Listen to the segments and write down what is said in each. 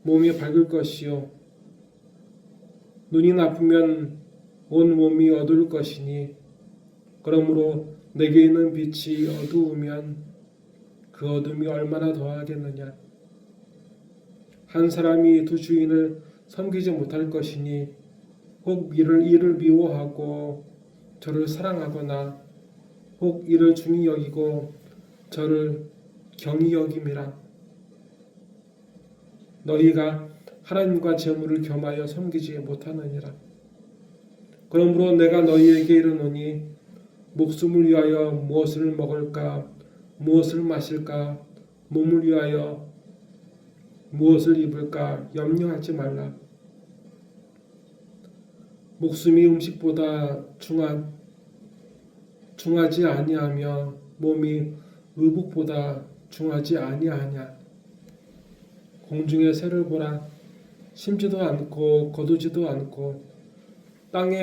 몸이 밝을 것이요 눈이 나쁘면 온 몸이 어두울 것이니 그러므로 내게 있는 빛이 어두우면 그 어둠이 얼마나 더하겠느냐. 한 사람이 두 주인을 섬기지 못할 것이니 혹 이를 미워하고 저를 사랑하거나 혹 이를 중히 여기고 저를 경히 여김이라. 너희가 하나님과 재물을 겸하여 섬기지 못하느니라. 그러므로 내가 너희에게 이르노니 목숨을 위하여 무엇을 먹을까 무엇을 마실까 몸을 위하여 무엇을 입을까 염려하지 말라. 목숨이 음식보다 중하지 아니하며 몸이 의복보다 중하지 아니하냐. 공중의 새를 보라. 심지도 않고 거두지도 않고 땅에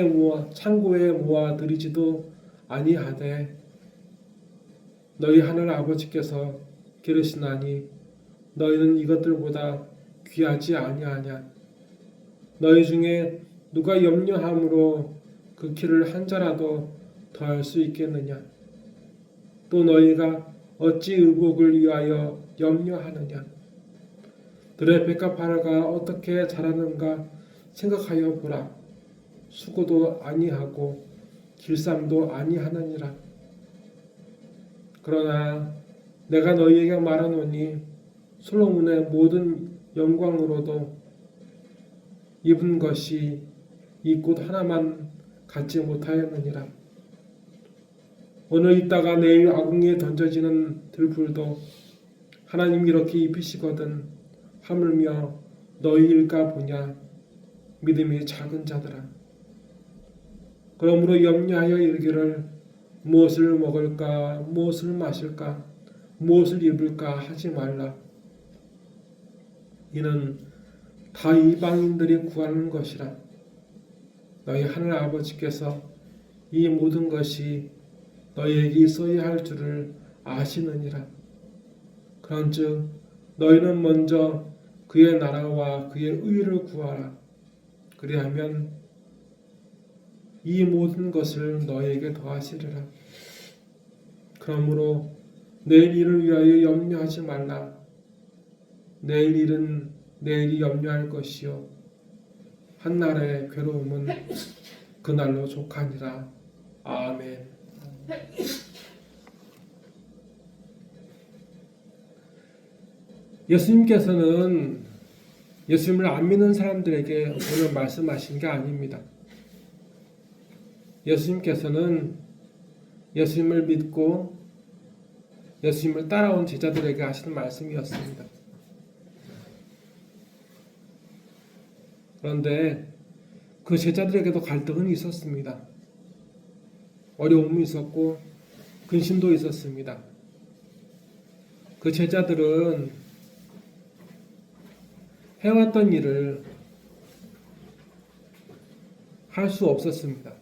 창고에 모아 들이지도 아니하되 너희 하늘 아버지께서 기르시나니 너희는 이것들보다 귀하지 아니하냐. 너희 중에 누가 염려함으로 그 키를 한 자라도 더할 수 있겠느냐. 또 너희가 어찌 의복을 위하여 염려하느냐. 들의 백합화가 어떻게 자라는가 생각하여 보라. 수고도 아니하고 길쌈도 아니하느니라. 그러나 내가 너희에게 말하노니 솔로몬의 모든 영광으로도 입은 것이 이 꽃 하나만 갖지 못하였느니라. 오늘 있다가 내일 아궁이에 던져지는 들불도 하나님이 이렇게 입히시거든 하물며 너희일까 보냐. 믿음이 작은 자들아. 그러므로 염려하여 이르기를 무엇을 먹을까 무엇을 마실까 무엇을 입을까 하지 말라. 이는 다 이방인들이 구하는 것이라. 너희 하늘 아버지께서 이 모든 것이 너희에게 있어야 할 줄을 아시느니라. 그런즉 너희는 먼저 그의 나라와 그의 의를 구하라. 그리하면 이 모든 것을 너희에게 더하시리라. 그러므로 내일 일을 위하여 염려하지 말라. 내일 일은 내일이 염려할 것이요 한날의 괴로움은 그날로 족하니라. 아멘. 예수님께서는 예수님을 안 믿는 사람들에게 오늘 말씀하신 게 아닙니다. 예수님께서는 예수님을 믿고 예수님을 따라온 제자들에게 하시는 말씀이었습니다. 그런데 그 제자들에게도 갈등은 있었습니다. 어려움이 있었고 근심도 있었습니다. 그 제자들은 해왔던 일을 할 수 없었습니다.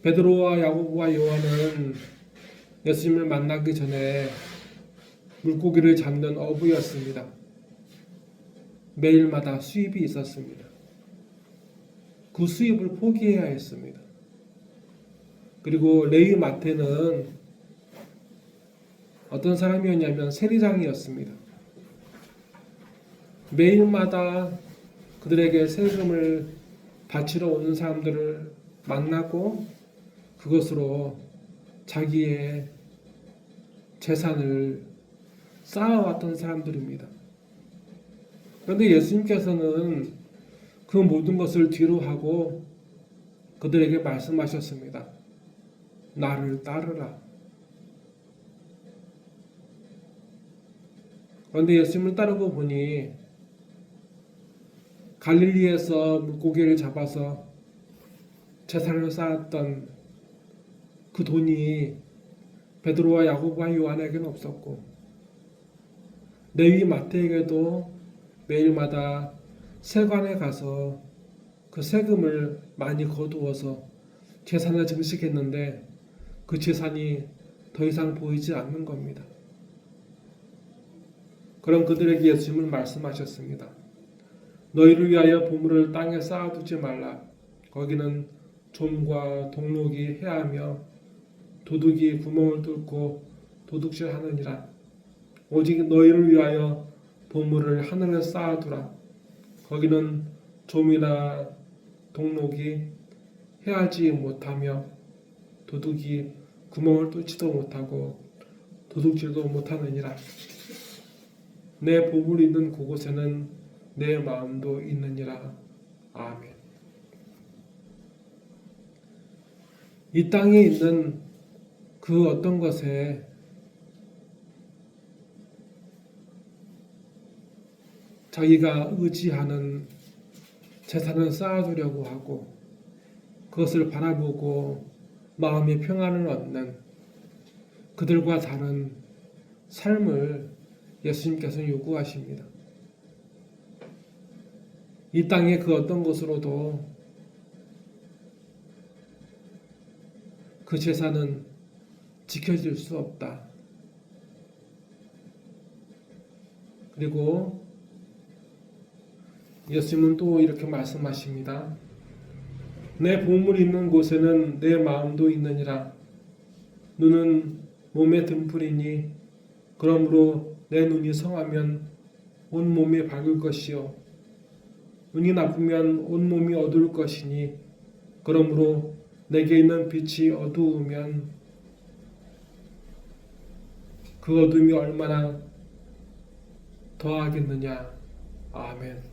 베드로와 야고보와 요한은 예수님을 만나기 전에 물고기를 잡는 어부였습니다. 매일마다 수입이 있었습니다. 그 수입을 포기해야 했습니다. 그리고 레위 마태는 어떤 사람이었냐면 세리장이었습니다. 매일마다 그들에게 세금을 바치러 오는 사람들을 만나고 그것으로 자기의 재산을 쌓아왔던 사람들입니다. 그런데 예수님께서는 그 모든 것을 뒤로 하고 그들에게 말씀하셨습니다. 나를 따르라. 그런데 예수님을 따르고 보니 갈릴리에서 물고기를 잡아서 재산을 쌓았던 그 돈이 베드로와 야고보와 요한에게는 없었고 레위 마태에게도 매일마다 세관에 가서 그 세금을 많이 거두어서 재산을 증식했는데 그 재산이 더 이상 보이지 않는 겁니다. 그런 그들에게 예수님은 말씀하셨습니다. 너희를 위하여 보물을 땅에 쌓아두지 말라. 거기는 좀과 동록이 해하며 도둑이 구멍을 뚫고 도둑질하느니라. 오직 너희를 위하여 보물을 하늘에 쌓아두라. 거기는 좀이나 동록이 해하지 못하며 도둑이 구멍을 뚫지도 못하고 도둑질도 못하느니라. 내 보물이 있는 그곳에는 내 마음도 있느니라. 아멘. 이 땅에 있는 그 어떤 것에 자기가 의지하는 재산을 쌓아두려고 하고 그것을 바라보고 마음의 평안을 얻는 그들과 다른 삶을 예수님께서는 요구하십니다. 이 땅의 그 어떤 것으로도 그 재산은 지켜질 수 없다. 그리고 예수님은 또 이렇게 말씀하십니다. 내 보물이 있는 곳에는 내 마음도 있느니라. 눈은 몸의 등불이니 그러므로 내 눈이 성하면 온 몸이 밝을 것이요 눈이 나쁘면 온 몸이 어두울 것이니 그러므로 내게 있는 빛이 어두우면 그 어둠이 얼마나 더하겠느냐. 아멘.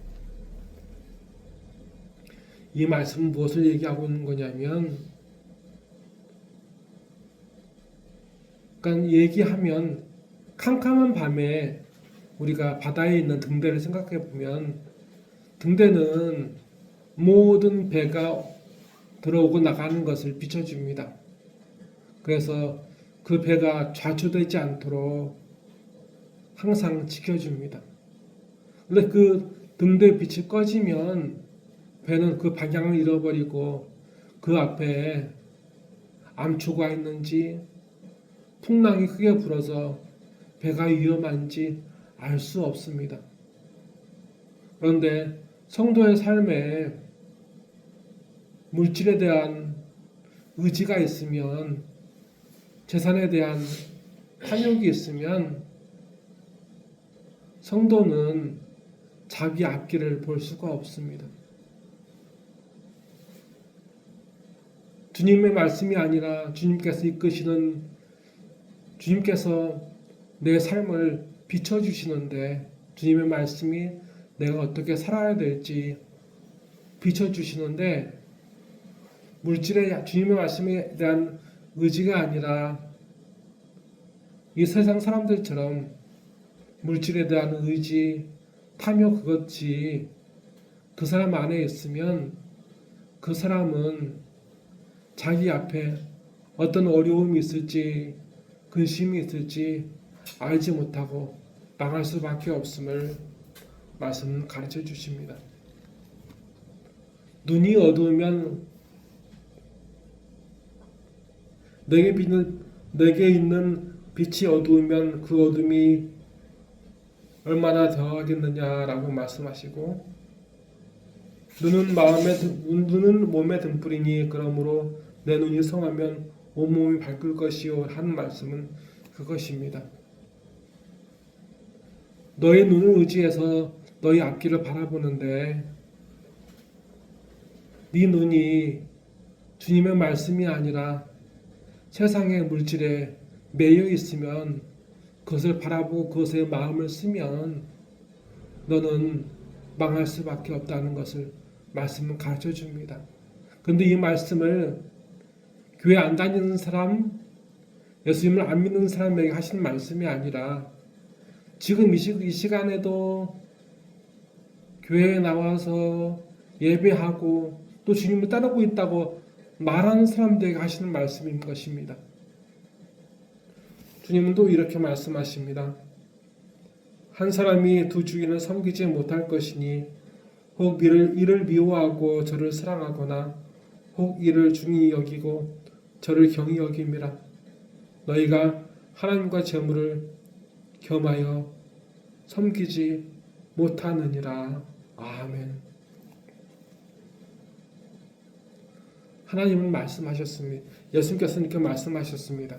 이 말씀은 무엇을 얘기하고 있는 거냐면, 그러니까 얘기하면 캄캄한 밤에 우리가 바다에 있는 등대를 생각해 보면 등대는 모든 배가 들어오고 나가는 것을 비춰줍니다. 그래서 그 배가 좌초되지 않도록 항상 지켜줍니다. 근데 그 등대 빛이 꺼지면 배는 그 방향을 잃어버리고 그 앞에 암초가 있는지 풍랑이 크게 불어서 배가 위험한지 알 수 없습니다. 그런데 성도의 삶에 물질에 대한 의지가 있으면, 재산에 대한 탐욕이 있으면 성도는 자기 앞길을 볼 수가 없습니다. 주님의 말씀이 아니라 주님께서 이끄시는, 주님께서 내 삶을 비춰주시는데, 주님의 말씀이 내가 어떻게 살아야 될지 비춰주시는데, 물질의 주님의 말씀에 대한 의지가 아니라 이 세상 사람들처럼 물질에 대한 의지, 탐욕, 그것이 그 사람 안에 있으면 그 사람은 자기 앞에 어떤 어려움이 있을지, 근심이 있을지 알지 못하고 망할 수밖에 없음을 말씀은 가르쳐 주십니다. 눈이 어두우면 내게 있는 빛이 어두우면 그 어둠이 얼마나 더하겠느냐라고 말씀하시고, 눈은 몸의 등불이니 그러므로 내 눈이 성하면 온몸이 밝을 것이요 하는 말씀은 그것입니다. 너의 눈을 의지해서 너의 앞길을 바라보는데 네 눈이 주님의 말씀이 아니라 세상의 물질에 매여 있으면, 그것을 바라보고 그것에 마음을 쓰면 너는 망할 수밖에 없다는 것을 말씀은 가르쳐 줍니다. 그런데 이 말씀을 교회 안 다니는 사람, 예수님을 안 믿는 사람에게 하시는 말씀이 아니라 지금 이 시간에도 교회에 나와서 예배하고 또 주님을 따르고 있다고 말하는 사람들에게 하시는 말씀인 것입니다. 주님은 또 이렇게 말씀하십니다. 한 사람이 두 주인을 섬기지 못할 것이니 혹 이를 미워하고 저를 사랑하거나 혹 이를 중히 여기고 저를 경히 여김이라. 너희가 하나님과 재물을 겸하여 섬기지 못하느니라. 아멘. 하나님은 말씀하셨습니다. 예수님께서는 이렇게 말씀하셨습니다.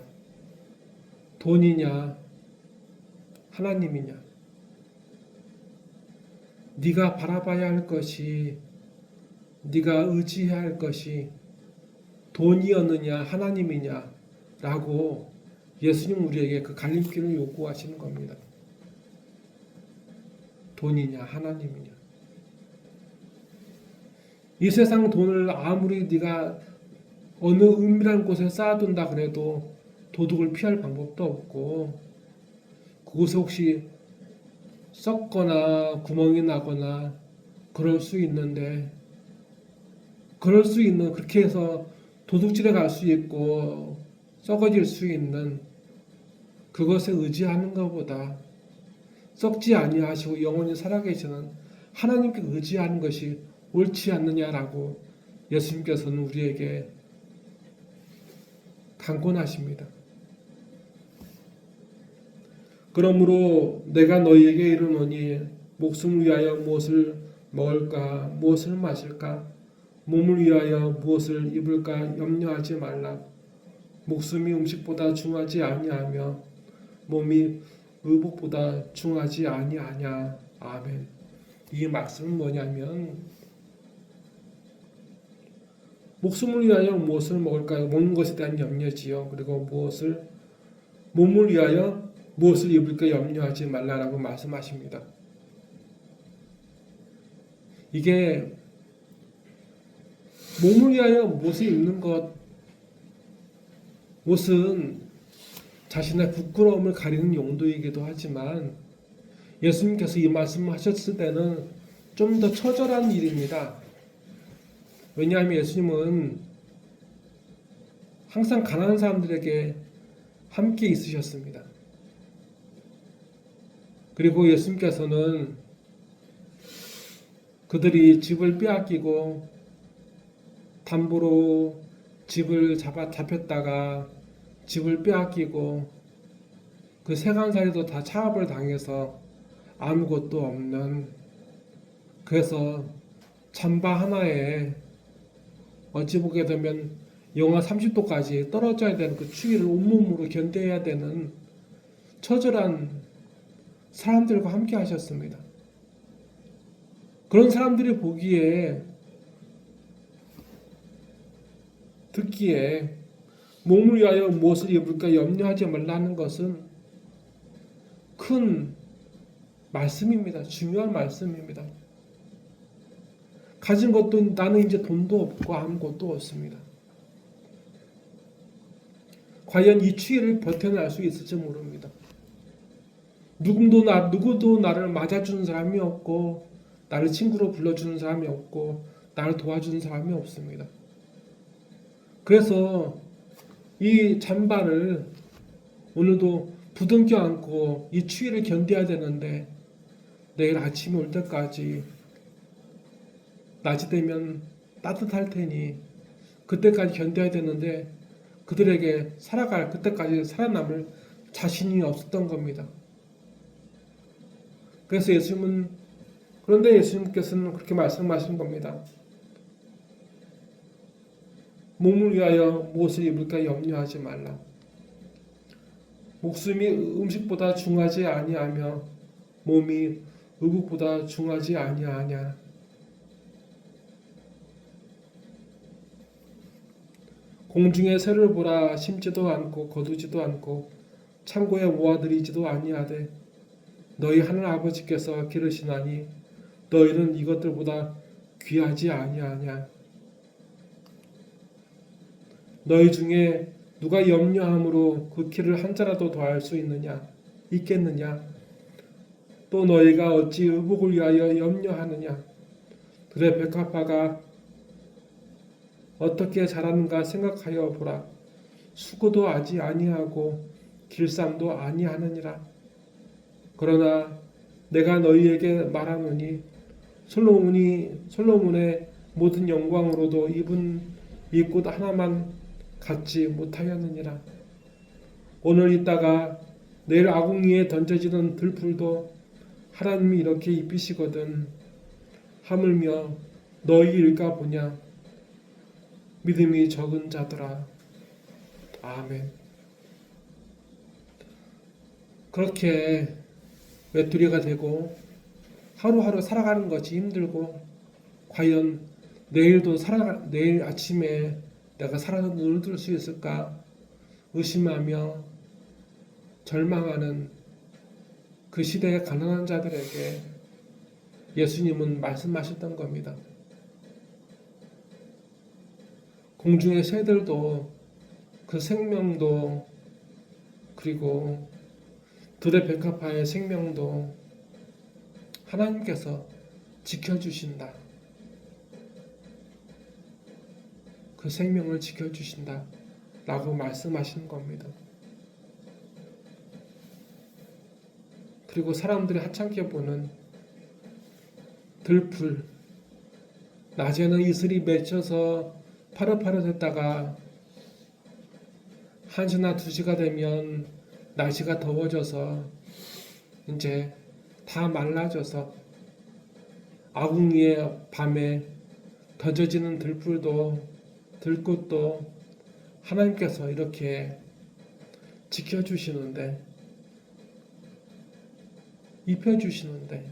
돈이냐 하나님이냐, 네가 바라봐야 할 것이, 네가 의지해야 할 것이 돈이었느냐 하나님이냐 라고 예수님 우리에게 그 갈림길을 요구하시는 겁니다. 돈이냐 하나님이냐. 이 세상 돈을 아무리 네가 어느 은밀한 곳에 쌓아둔다 그래도 도둑을 피할 방법도 없고, 그곳에 혹시 썩거나 구멍이 나거나 그럴 수 있는데, 그렇게 해서 도둑질에 갈 수 있고 썩어질 수 있는 그것에 의지하는 것보다 썩지 아니하시고 영원히 살아계시는 하나님께 의지하는 것이 옳지 않느냐라고 예수님께서는 우리에게 강권하십니다. 그러므로 내가 너희에게 이르노니 목숨을 위하여 무엇을 먹을까 무엇을 마실까 몸을 위하여 무엇을 입을까 염려하지 말라. 목숨이 음식보다 중하지 아니하며 몸이 의복보다 중하지 아니하냐. 아멘. 이 말씀은 뭐냐면, 목숨을 위하여 무엇을 먹을까요? 먹는 것에 대한 염려지요. 그리고 몸을 위하여 무엇을 입을까 염려하지 말라라고 말씀하십니다. 이게 몸을 위하여 무엇을 입는 것, 옷은 자신의 부끄러움을 가리는 용도이기도 하지만 예수님께서 이 말씀을 하셨을 때는 좀 더 처절한 일입니다. 왜냐하면 예수님은 항상 가난한 사람들에게 함께 있으셨습니다. 그리고 예수님께서는 그들이 집을 빼앗기고 담보로 집을 잡혔다가 집을 빼앗기고 그 세간살이도 다 차압을 당해서 아무것도 없는, 그래서 잠바 하나에 어찌 보게 되면 영하 30도까지 떨어져야 되는 그 추위를 온몸으로 견뎌야 되는 처절한 사람들과 함께 하셨습니다. 그런 사람들이 듣기에 몸을 위하여 무엇을 입을까 염려하지 말라는 것은 큰 말씀입니다. 중요한 말씀입니다. 가진 것도 나는 이제 돈도 없고 아무것도 없습니다. 과연 이 추위를 버텨낼 수 있을지 모릅니다. 누구도 나를 맞아주는 사람이 없고, 나를 친구로 불러주는 사람이 없고, 나를 도와주는 사람이 없습니다. 그래서 이 잠바를 오늘도 부둥켜 안고 이 추위를 견뎌야 되는데, 내일 아침이 올 때까지, 낮이 되면 따뜻할 테니 그때까지 견뎌야 되는데, 그들에게 그때까지 살아남을 자신이 없었던 겁니다. 그래서 그런데 예수님께서는 그렇게 말씀하신 겁니다. 몸을 위하여 무엇을 입을까 염려하지 말라. 목숨이 음식보다 중하지 아니하며 몸이 의복보다 중하지 아니하냐. 공중의 새를 보라. 심지도 않고 거두지도 않고 창고에 모아들이지도 아니하되 너희 하늘 아버지께서 기르시나니 너희는 이것들보다 귀하지 아니하냐. 너희 중에 누가 염려함으로 그 키를 한 자라도 더할 수 있겠느냐. 또 너희가 어찌 의복을 위하여 염려하느냐. 들의 백합화가 어떻게 자라는가 생각하여 보라. 수고도 하지 아니하고 길쌈도 아니하느니라. 그러나 내가 너희에게 말하노니 솔로몬의 모든 영광으로도 이 꽃 하나만 갖지 못하였느니라. 오늘 있다가 내일 아궁이에 던져지는 들풀도 하나님이 이렇게 입히시거든 하물며 너희 일까 보냐 믿음이 적은 자들아. 아멘. 그렇게 외톨이가 되고 하루하루 살아가는 것이 힘들고 과연 내일 아침에 내가 살아서 눈을 뜰 수 있을까 의심하며 절망하는 그 시대의 가난한 자들에게 예수님은 말씀하셨던 겁니다. 공중의 새들도 그 생명도 그리고 들의 백합화의 생명도 하나님께서 지켜주신다. 그 생명을 지켜주신다 라고 말씀하시는 겁니다. 그리고 사람들이 하찮게 보는 들풀, 낮에는 이슬이 맺혀서 파릇파릇했다가 1시나 2시가 되면 날씨가 더워져서 이제 다 말라져서 아궁이의 밤에 던져지는 들꽃도 하나님께서 이렇게 지켜주시는데 입혀주시는데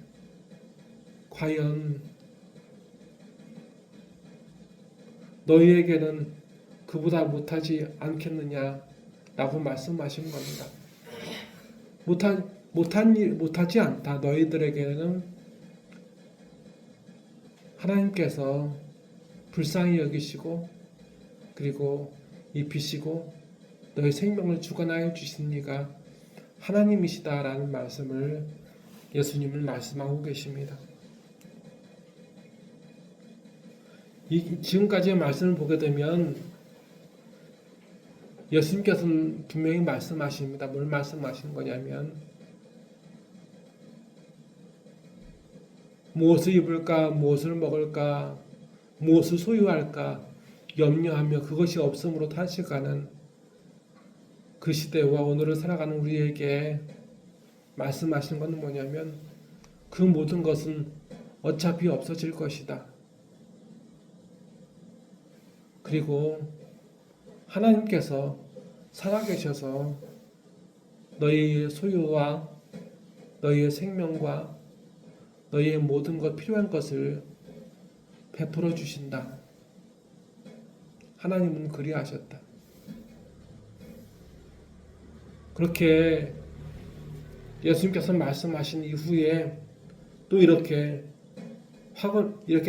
과연 너희에게는 그보다 못하지 않겠느냐라고 말씀하신 겁니다. 못하지 않다. 너희들에게는 하나님께서 불쌍히 여기시고 그리고 입히시고 너희 생명을 주관하여 주신 이가 하나님이시다라는 말씀을 예수님은 말씀하고 계십니다. 지금까지의 말씀을 보게 되면 예수님께서는 분명히 말씀하십니다. 뭘 말씀하시는 거냐면 무엇을 입을까, 무엇을 먹을까, 무엇을 소유할까 염려하며 그것이 없음으로 탄식하는 그 시대와 오늘을 살아가는 우리에게 말씀하시는 것은 뭐냐면 그 모든 것은 어차피 없어질 것이다. 그리고 하나님께서 살아계셔서 너희의 소유와 너희의 생명과 너희의 모든 것 필요한 것을 베풀어 주신다. 하나님은 그리하셨다. 그렇게 예수님께서 말씀하신 이후에 또 이렇게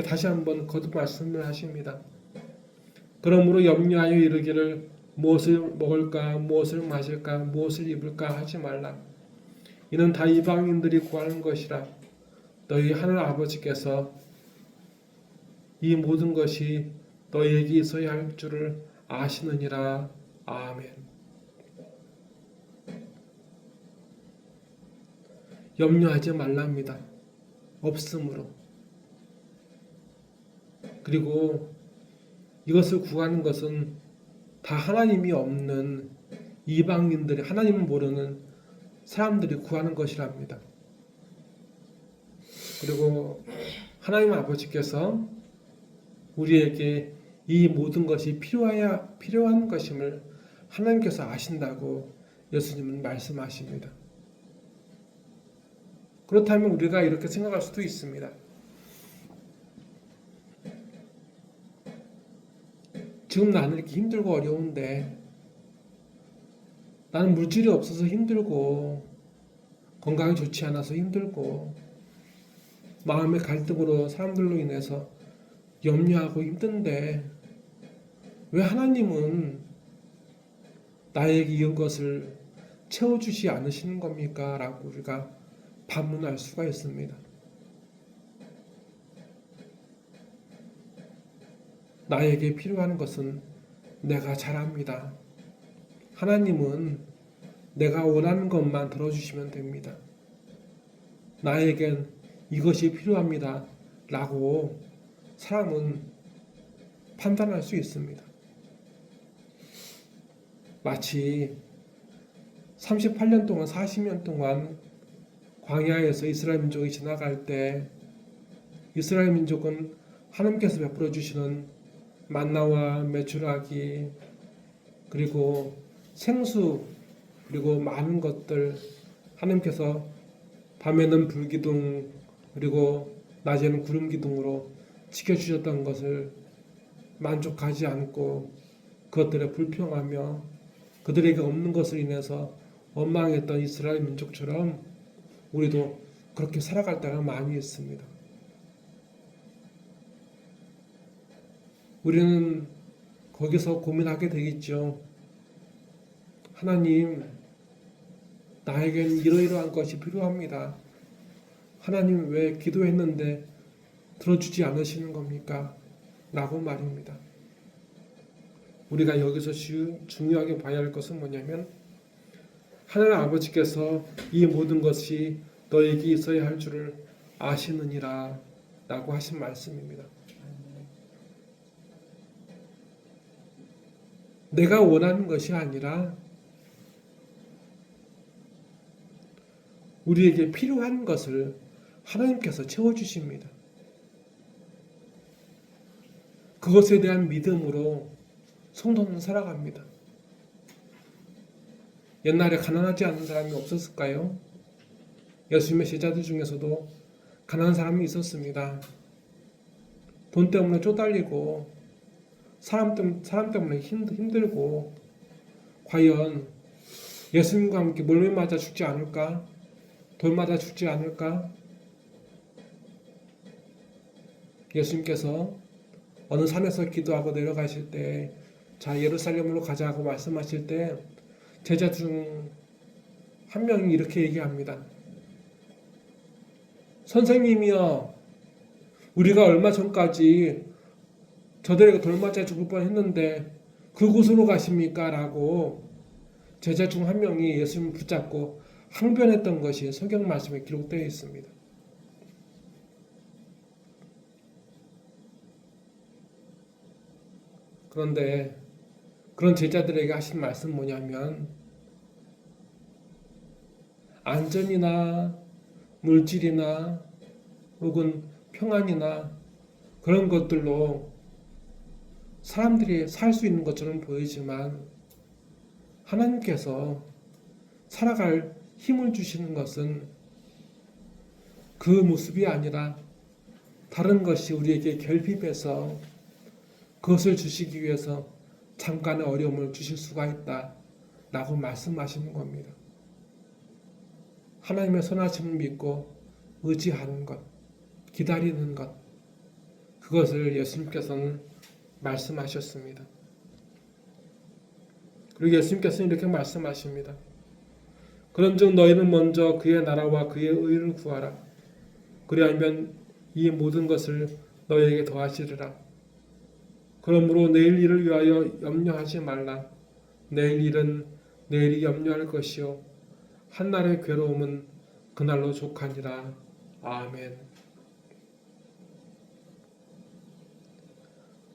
다시 한번 거듭 말씀을 하십니다. 그러므로 염려하여 이르기를 무엇을 먹을까, 무엇을 마실까, 무엇을 입을까 하지 말라. 이는 다 이방인들이 구하는 것이라. 너희 하늘 아버지께서 이 모든 것이 너희에게 있어야 할 줄을 아시느니라. 아멘. 염려하지 말랍니다. 없음으로. 그리고 이것을 구하는 것은 다 하나님이 없는 이방인들이 하나님을 모르는 사람들이 구하는 것이랍니다. 그리고 하나님 아버지께서 우리에게 이 모든 것이 필요한 것임을 하나님께서 아신다고 예수님은 말씀하십니다. 그렇다면 우리가 이렇게 생각할 수도 있습니다. 지금 나는 이렇게 힘들고 어려운데 나는 물질이 없어서 힘들고 건강이 좋지 않아서 힘들고 마음의 갈등으로 사람들로 인해서 염려하고 힘든데 왜 하나님은 나에게 이런 것을 채워주지 않으시는 겁니까? 라고 우리가 반문할 수가 있습니다. 나에게 필요한 것은 내가 잘 압니다. 하나님은 내가 원하는 것만 들어주시면 됩니다. 나에겐 이것이 필요합니다. 라고 사람은 판단할 수 있습니다. 마치 38년 동안 40년 동안 광야에서 이스라엘 민족이 지나갈 때 이스라엘 민족은 하나님께서 베풀어 주시는 만나와 메추라기 그리고 생수 그리고 많은 것들 하나님께서 밤에는 불기둥 그리고 낮에는 구름 기둥으로 지켜주셨던 것을 만족하지 않고 그것들에 불평하며 그들에게 없는 것을 인해서 원망했던 이스라엘 민족처럼 우리도 그렇게 살아갈 때가 많이 있습니다. 우리는 거기서 고민하게 되겠죠. 하나님, 나에겐 이러이러한 것이 필요합니다. 하나님 왜 기도했는데 들어주지 않으시는 겁니까? 라고 말입니다. 우리가 여기서 중요하게 봐야 할 것은 뭐냐면 하나님 아버지께서 이 모든 것이 너에게 있어야 할 줄을 아시느니라 라고 하신 말씀입니다. 내가 원하는 것이 아니라 우리에게 필요한 것을 하나님께서 채워주십니다. 그것에 대한 믿음으로 성도는 살아갑니다. 옛날에 가난하지 않은 사람이 없었을까요? 예수님의 제자들 중에서도 가난한 사람이 있었습니다. 돈 때문에 쪼달리고 사람 때문에 힘들고 과연 예수님과 함께 몰매 맞아 죽지 않을까? 돌 맞아 죽지 않을까? 예수님께서 어느 산에서 기도하고 내려가실 때 자 예루살렘으로 가자고 말씀하실 때 제자 중 한 명이 이렇게 얘기합니다. 선생님이여, 우리가 얼마 전까지 저들에게 돌 맞아 죽을 뻔했는데 그곳으로 가십니까? 라고 제자 중 한 명이 예수님을 붙잡고 항변했던 것이 성경 말씀에 기록되어 있습니다. 그런데 그런 제자들에게 하신 말씀 뭐냐면 안전이나 물질이나 혹은 평안이나 그런 것들로 사람들이 살 수 있는 것처럼 보이지만 하나님께서 살아갈 힘을 주시는 것은 그 모습이 아니라 다른 것이 우리에게 결핍해서 그것을 주시기 위해서 잠깐의 어려움을 주실 수가 있다 라고 말씀하시는 겁니다. 하나님의 선하심을 믿고 의지하는 것, 기다리는 것, 그것을 예수님께서는 말씀하셨습니다. 그리고 예수님께서는 이렇게 말씀하십니다. 그런즉 너희는 먼저 그의 나라와 그의 의를 구하라. 그리하면 이 모든 것을 너희에게 더하시리라. 그러므로 내일 일을 위하여 염려하지 말라. 내일 일은 내일이 염려할 것이요 한날의 괴로움은 그날로 족하니라. 아멘.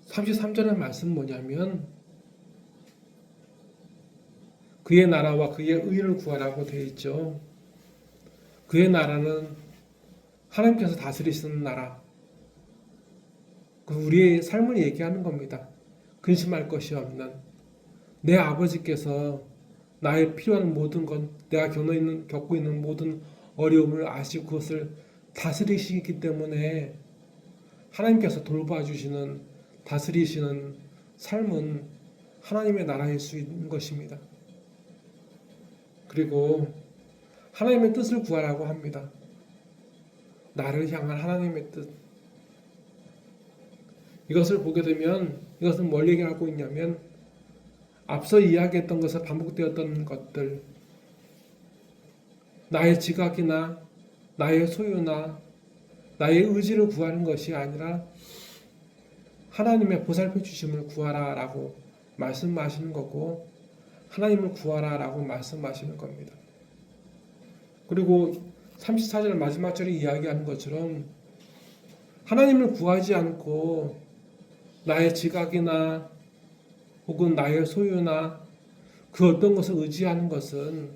33절의 말씀 뭐냐면 그의 나라와 그의 의를 구하라고 되어 있죠. 그의 나라는 하나님께서 다스리시는 나라, 우리의 삶을 얘기하는 겁니다. 근심할 것이 없는 내 아버지께서 나의 필요한 모든 것, 내가 겪고 있는 모든 어려움을 아시고 그것을 다스리시기 때문에 하나님께서 돌봐주시는 다스리시는 삶은 하나님의 나라일 수 있는 것입니다. 그리고 하나님의 뜻을 구하라고 합니다. 나를 향한 하나님의 뜻. 이것을 보게 되면 이것은 뭘 얘기하고 있냐면 앞서 이야기했던 것에 반복되었던 것들, 나의 지각이나 나의 소유나 나의 의지를 구하는 것이 아니라 하나님의 보살펴 주심을 구하라 라고 말씀하시는 거고 하나님을 구하라 라고 말씀하시는 겁니다. 그리고 34절 마지막 절에 이야기하는 것처럼 하나님을 구하지 않고 나의 지각이나 혹은 나의 소유나 그 어떤 것을 의지하는 것은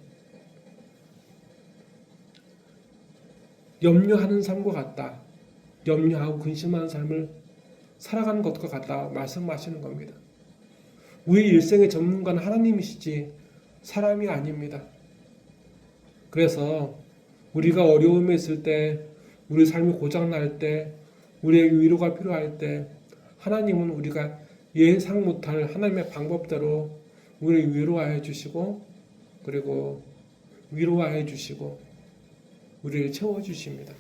염려하는 삶과 같다. 염려하고 근심하는 삶을 살아가는 것과 같다 말씀하시는 겁니다. 우리 일생의 전문가는 하나님이시지 사람이 아닙니다. 그래서 우리가 어려움에 있을 때, 우리 삶이 고장날 때, 우리에게 위로가 필요할 때 하나님은 우리가 예상 못할 하나님의 방법대로 우리를 위로하여 주시고, 그리고 위로하여 주시고 우리를 채워주십니다.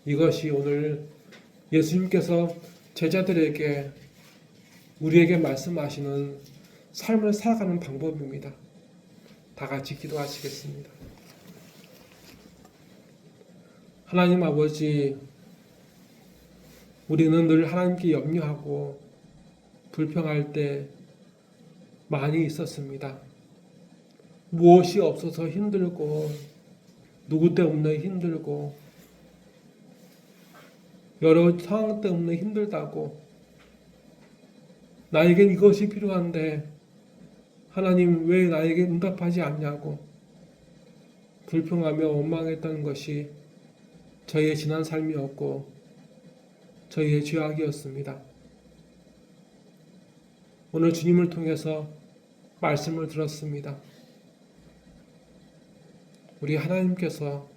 이것이 오늘 예수님께서 제자들에게, 우리에게 말씀하시는 삶을 살아가는 방법입니다. 다 같이 기도하시겠습니다. 하나님 아버지, 우리는 늘 하나님께 염려하고 불평할 때 많이 있었습니다. 무엇이 없어서 힘들고, 누구 때문에 힘들고, 여러 상황 때문에 힘들다고, 나에겐 이것이 필요한데 하나님 왜 나에게 응답하지 않냐고 불평하며 원망했던 것이 저희의 지난 삶이었고 저희의 죄악이었습니다. 오늘 주님을 통해서 말씀을 들었습니다. 우리 하나님께서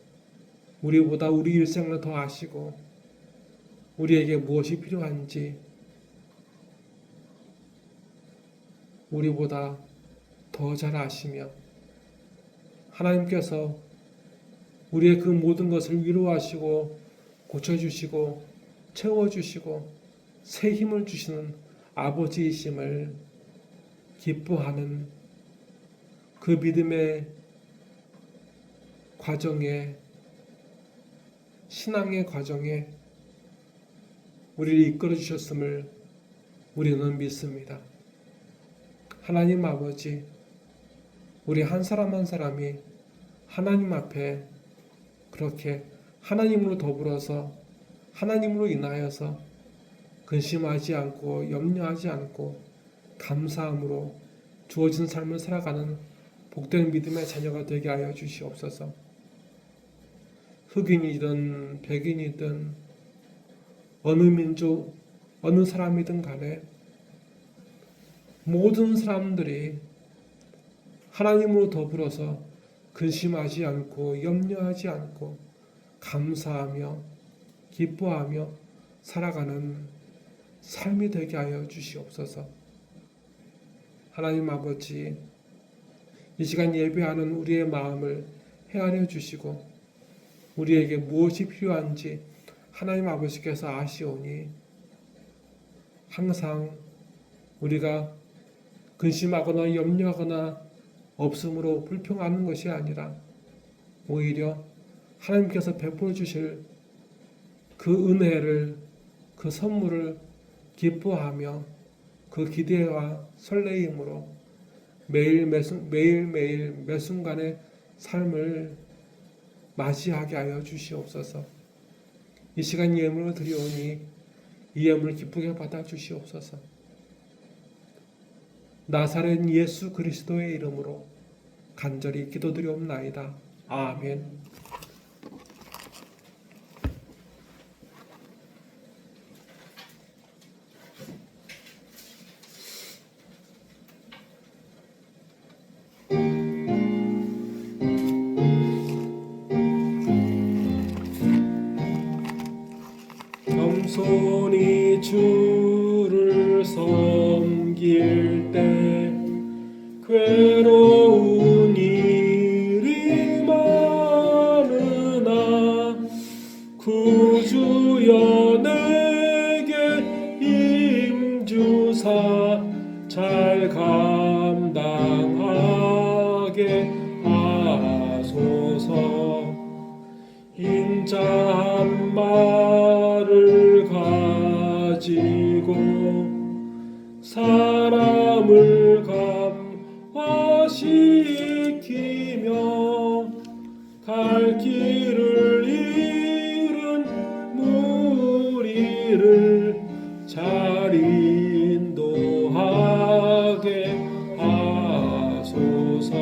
우리보다 우리 일생을 더 아시고 우리에게 무엇이 필요한지 우리보다 더 잘 아시며 하나님께서 우리의 그 모든 것을 위로하시고 고쳐주시고 채워주시고 새 힘을 주시는 아버지이심을 기뻐하는 그 믿음의 과정에, 신앙의 과정에 우리를 이끌어 주셨음을 우리는 믿습니다. 하나님 아버지, 우리 한 사람 한 사람이 하나님 앞에 그렇게 하나님으로 더불어서 하나님으로 인하여서 근심하지 않고 염려하지 않고 감사함으로 주어진 삶을 살아가는 복된 믿음의 자녀가 되게 하여 주시옵소서. 흑인이든 백인이든 어느 민족, 어느 사람이든 간에 모든 사람들이 하나님으로 더불어서 근심하지 않고 염려하지 않고 감사하며 기뻐하며 살아가는 삶이 되게 하여 주시옵소서. 하나님 아버지, 이 시간 예배하는 우리의 마음을 헤아려 주시고 우리에게 무엇이 필요한지 하나님 아버지께서 아시오니 항상 우리가 근심하거나 염려하거나 없음으로 불평하는 것이 아니라 오히려 하나님께서 베풀어 주실 그 은혜를, 그 선물을 기뻐하며 그 기대와 설레임으로 매일매일 매 순간의 삶을 맞이하게 하여 주시옵소서. 이 시간 예물을 드리오니 이 예물을 기쁘게 받아 주시옵소서. 나사렛 예수 그리스도의 이름으로 간절히 기도드리옵나이다. 아멘. 겸손히 주를 섬길 때 괴로운 일이 많으나 구주여 내게 힘주사 잘 감당하게 하소서. 인자 한 마를 가지고 사람을 감화시키며 갈 길을 잃은 무리를 잘 인도하게 하소서.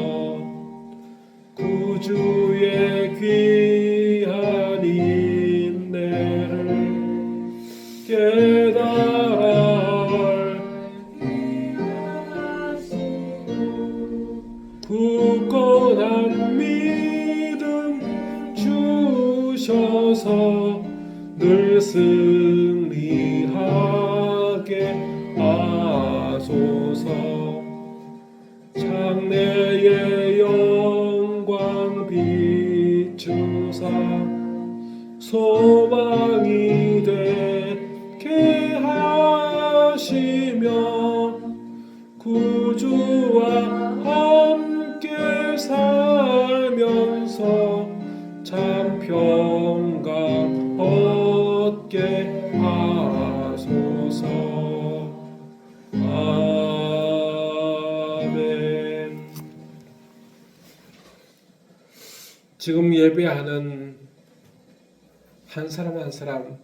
구주의 귀한 주셔서 늘 승리하게 하소서. 장래의 영광 비추사 소망이 되게 하시며 구주와 함께 살면서 참 평강 얻게 하소서. 아멘. 지금 예배하는 한 사람 한 사람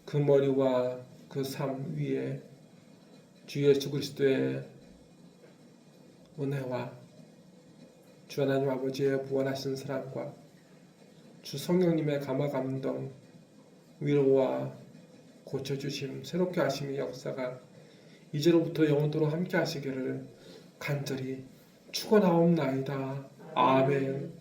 그 머리와 그 삶 위에 주 예수 그리스도의 은혜와 주 하나님 아버지의 부활하신 사랑과 주 성령님의 감화 감동 위로와 고쳐주심 새롭게 하심의 역사가 이제로부터 영원토록 함께 하시기를 간절히 축원하옵나이다. 아멘.